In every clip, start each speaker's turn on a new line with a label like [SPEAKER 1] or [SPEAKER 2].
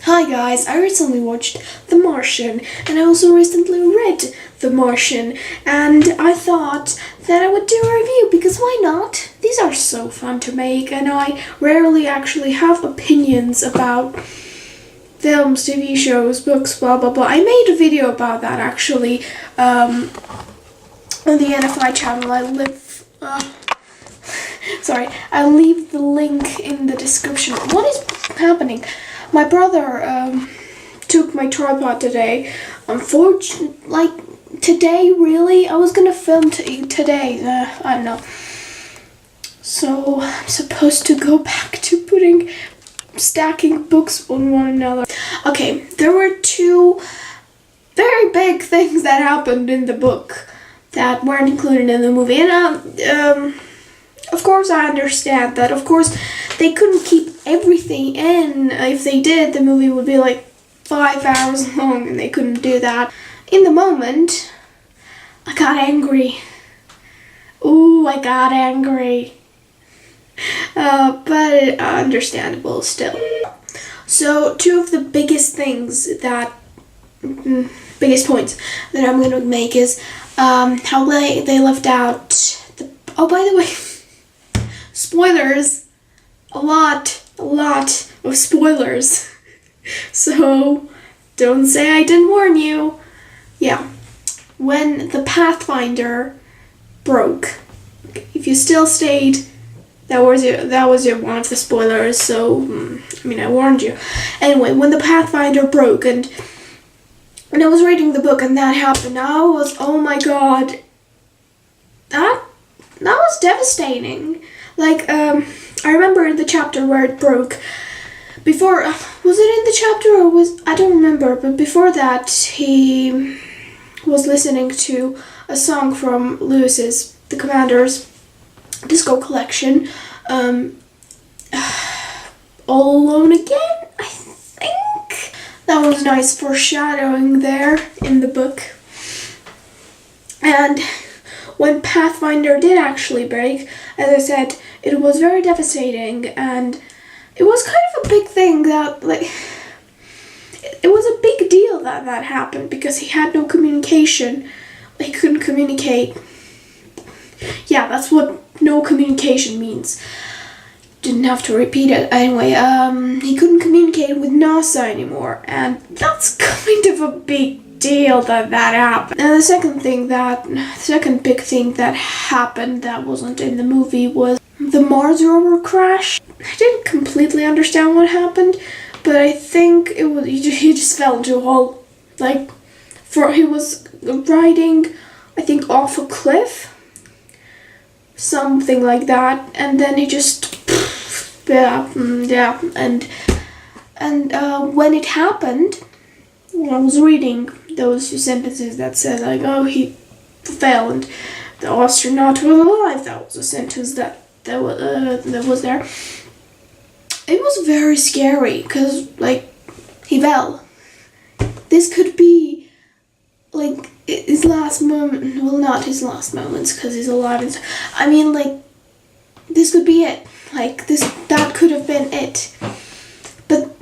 [SPEAKER 1] Hi guys, I recently watched The Martian and I also recently read The Martian and I thought that I would do a review because why not? These are so fun to make and I rarely actually have opinions about films, TV shows, books, blah blah blah. I made a video about that actually on the NFI channel. I'll leave the link in the description. What is happening? My brother took my tripod today. Unfortunately, today, really? I was gonna film today. I don't know. So I'm supposed to go back to stacking books on one another. Okay, there were two very big things that happened in the book that weren't included in the movie, and of course I understand that. Of course, they couldn't keep everything in. If they did, the movie would be like 5 hours long, and they couldn't do that. In the moment, I got angry. Ooh, I got angry. But understandable still. So, two of the biggest points that I'm gonna make is how they left out the. Oh, by the way, spoilers. A lot of spoilers. So, don't say I didn't warn you. Yeah, when the Pathfinder broke, if you still stayed, that was your one of the spoilers. So, I warned you. Anyway, when the Pathfinder broke and I was reading the book and that happened, oh my god, that was devastating. I remember in the chapter where it broke. Before, was it in the chapter or I don't remember, but before that he was listening to a song from Lewis's, the Commander's disco collection, All Alone Again, I think. That was nice foreshadowing there in the book. And when Pathfinder did actually break, as I said, it was very devastating, and it was kind of a big thing that, it was a big deal that happened because he had no communication. He couldn't communicate. Yeah, that's what no communication means. Didn't have to repeat it. Anyway, he couldn't communicate with NASA anymore, and that's kind of a big deal that happened. And the second big thing that happened that wasn't in the movie was the Mars rover crash. I didn't completely understand what happened, but I think it was he just fell into a hole. He was riding, I think, off a cliff, something like that, and then he just and when it happened, when I was reading those few sentences that said he fell and the astronaut was alive. That was a sentence that was there. It was very scary because he fell. This could be his last moment. Well, not his last moments because he's alive. This could be it. That could have been it. But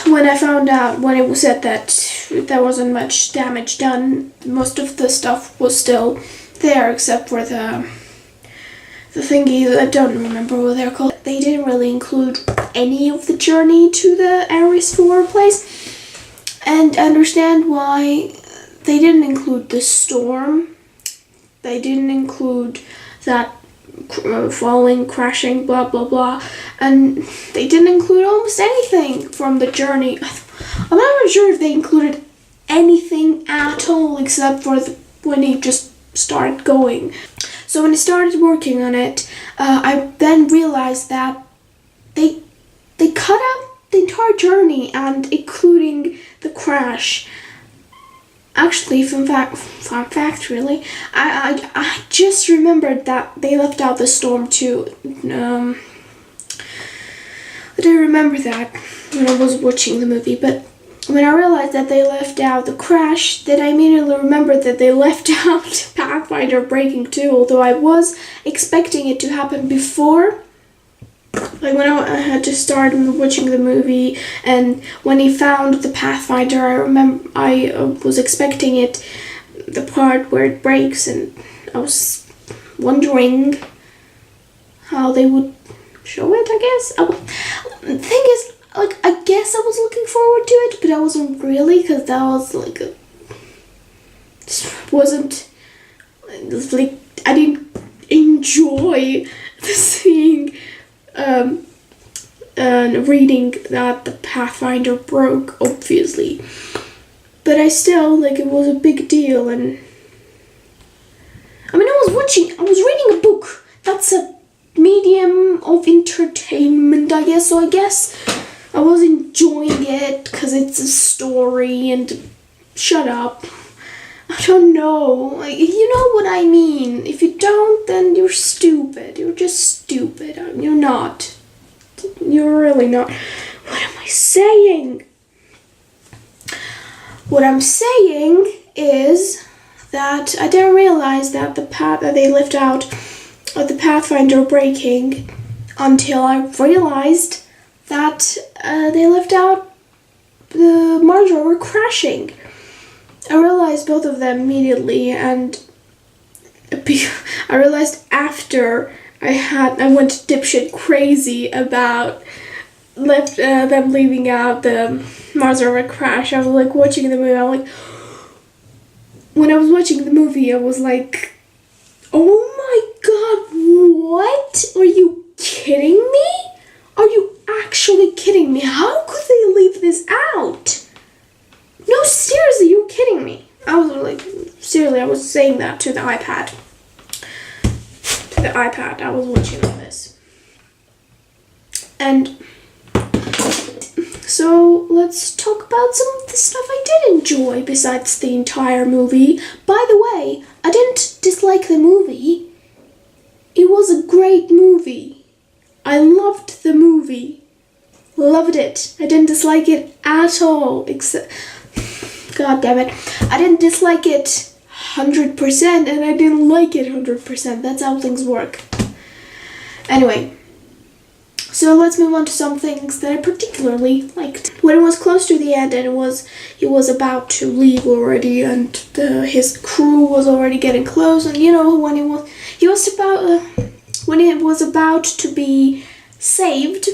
[SPEAKER 1] when I found out, when it was said that there wasn't much damage done, most of the stuff was still there except for the thingy. I don't remember what they're called. They didn't really include any of the journey to the Ares 4 place, and I understand why they didn't include the storm. They didn't include that falling, crashing, blah blah blah, and they didn't include almost anything from the journey. I'm not even sure if they included anything at all except for when he just started going. So when I started working on it, I then realized that they cut out the entire journey and including the crash. Actually, fun fact, really, I just remembered that they left out the storm too. I didn't remember that when I was watching the movie, but when I realized that they left out the crash, then I immediately remembered that they left out Pathfinder breaking too, although I was expecting it to happen before Like when I had to start watching the movie, and when he found the Pathfinder, I remember I was expecting the part where it breaks, and I was wondering how they would show it. I guess. The thing is, like, I guess I was looking forward to it, but I wasn't really, because that was like wasn't like I didn't enjoy seeing reading that the Pathfinder broke, obviously, but I still, like, it was a big deal. And I mean, I was reading a book. That's a medium of entertainment, I guess, so I guess I was enjoying it because it's a story. And shut up, I don't know, like, you know what I mean. If you don't, then you're stupid. You're just stupid. You're not. You're really not. What am I saying? What I'm saying is that I didn't realize that that they left out the Pathfinder breaking until I realized that they left out the Mars rover crashing. I realized both of them immediately, and I realized after I went dipshit crazy about them leaving out the Mars rover crash. I was like watching the movie. When I was watching the movie, I was like, oh my god, what? Are you kidding me? Are you actually kidding me? How could they leave this out? No, seriously, you're kidding me. I was like, seriously, I was saying that to the iPad. I was watching all this. And so let's talk about some of the stuff I did enjoy besides the entire movie. By the way, I didn't dislike the movie. It was a great movie. I loved the movie. Loved it. I didn't dislike it at all, except, god damn it, I didn't dislike it 100% and I didn't like it 100%. That's how things work. Anyway, so let's move on to some things that I particularly liked. When it was close to the end and he was about to leave already, and his crew was already getting close, and you know, when it was about to be saved,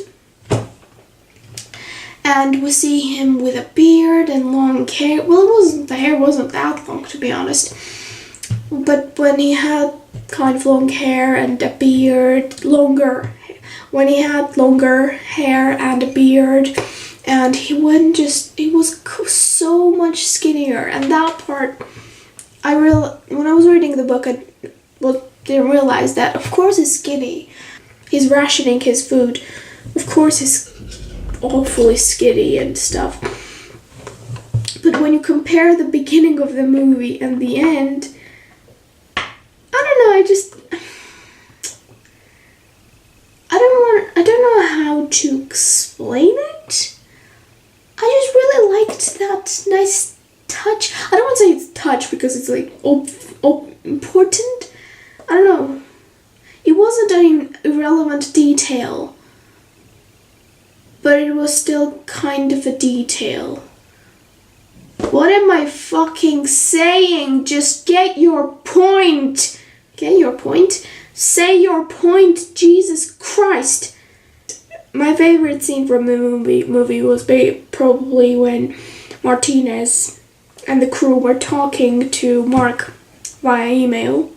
[SPEAKER 1] and we see him with a beard and long hair. Well, the hair wasn't that long, to be honest. But when he had kind of long hair and a beard, when he had longer hair and a beard, and he was so much skinnier. And that part, when I was reading the book, I didn't realize that, of course, he's skinny. He's rationing his food. Of course, he's awfully skinny and stuff. But when you compare the beginning of the movie and the end, I don't know, I don't know how to explain it. I just really liked that nice touch. I don't want to say it's touch because it's like important. I don't know. It wasn't an irrelevant detail, but it was still kind of a detail. What am I fucking saying? Just get your point. Get your point? Say your point, Jesus Christ. My favorite scene from the movie was probably when Martinez and the crew were talking to Mark via email.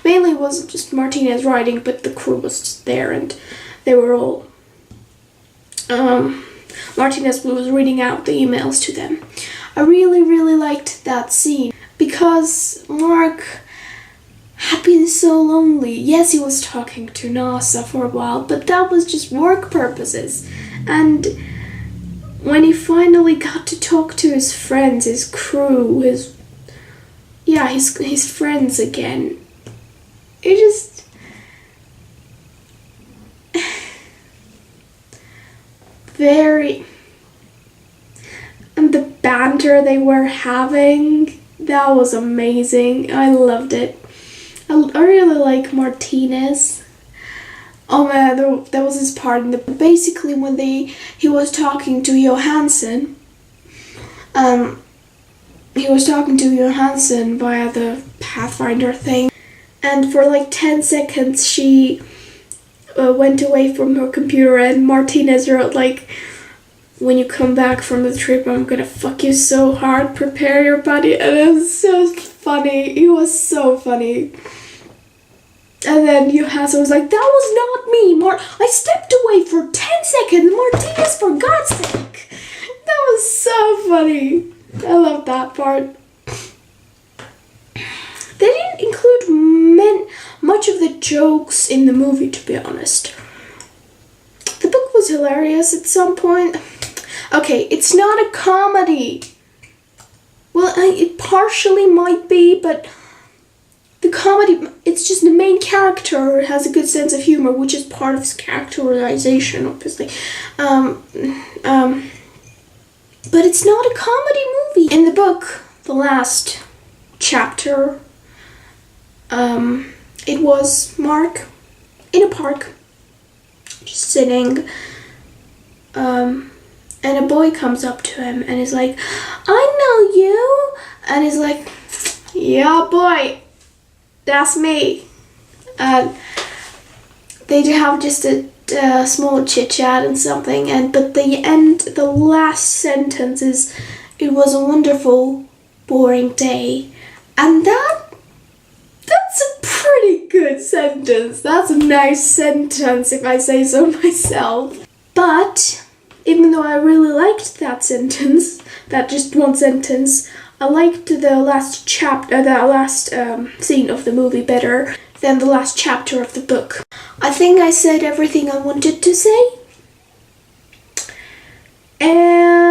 [SPEAKER 1] Mainly it wasn't just Martinez writing, but the crew was just there, and they were all... Martinez was reading out the emails to them. I really, really liked that scene because Mark had been so lonely. Yes, he was talking to NASA for a while, but that was just work purposes. And when he finally got to talk to his friends, his crew, his friends again, it just... very... And the banter they were having, that was amazing. I loved it. I really like Martinez. Oh man, there was this part in the basically when he was talking to Johansson. He was talking to Johansson via the Pathfinder thing, and for like 10 seconds she went away from her computer, and Martinez wrote like, "When you come back from the trip, I'm gonna fuck you so hard, prepare your body," and it was so funny. It was so funny. And then Johansson was like, "That was not me, I stepped away for 10 seconds, Martinez, for God's sake." That was so funny. I love that part. They didn't include much of the jokes in the movie, to be honest. The book was hilarious at some point. Okay, it's not a comedy. Well, it partially might be, but the comedy, it's just the main character has a good sense of humor, which is part of his characterization, obviously. But it's not a comedy movie. In the book, the last chapter, it was Mark in a park, just sitting, and a boy comes up to him and is like, "I know you," and he's like, "Yeah, boy, that's me." And they have just a small chit chat and something, but the last sentence is, "It was a wonderful, boring day," and that's a pretty good sentence. That's a nice sentence, if I say so myself. But even though I really liked that sentence, that just one sentence, I liked the last chapter, the last scene of the movie better than the last chapter of the book. I think I said everything I wanted to say. And